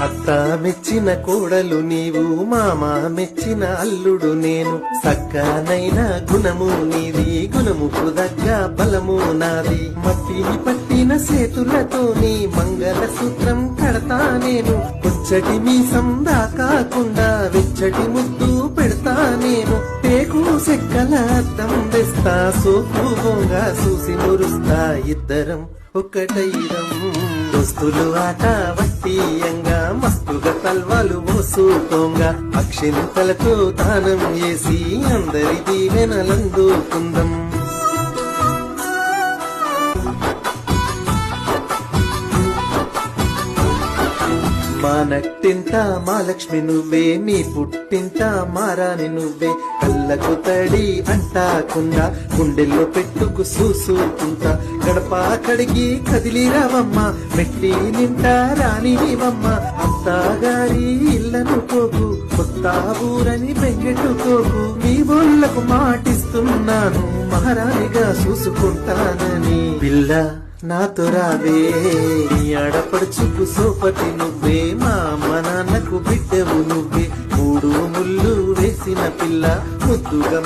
అత్త మెచ్చిన కోడలు నీవు, మామ మెచ్చిన అల్లుడు నేను. సక్కనైన గుణము నీది, గుణముకు దగ్గ బలము నాది. మట్టిని పట్టిన చేతులతోని మంగళ సూత్రం కడతా నేను. ముచ్చటి మీసం దాకాకుండా వెచ్చటి ముద్దు పెడతా నేను. పేకు సెక్కల అద్దం తెస్తా, సోపు బొంగ చూసి మురుస్తా. ఇద్దరం ఒకటైరం దోస్తులు ఆట వట్టియంగా, మస్తుగా తల్వాలు మోసుకోంగా. అక్షింతలతో దానం చేసి అందరి దీవెనలందుకుందాం. మా నట్టింట మా లక్ష్మి నువ్వే, మీ పుట్టింట మారాని నువ్వే. కళ్ళకు తడి అంటాకుండా గుండెల్లో పెట్టుకు చూసుకుంటా. గడప కడిగి కదిలిరావమ్మ, మెట్టి నింటా రానివమ్మ. అత్తగారి ఇళ్లను పోకు, కొత్త ఊరని బెంగెట్టుకోకు. మీ బోళ్లకు మాటిస్తున్నాను, మహారాణిగా చూసుకుంటానని. పిల్ల నాతో రావే, ఆడపడుచుకు సోపతి నువ్వే. మా అమ్మ నాన్నకు బిడ్డవు నువ్వే. 3 ముళ్ళు వేసిన పిల్ల ముద్దుగా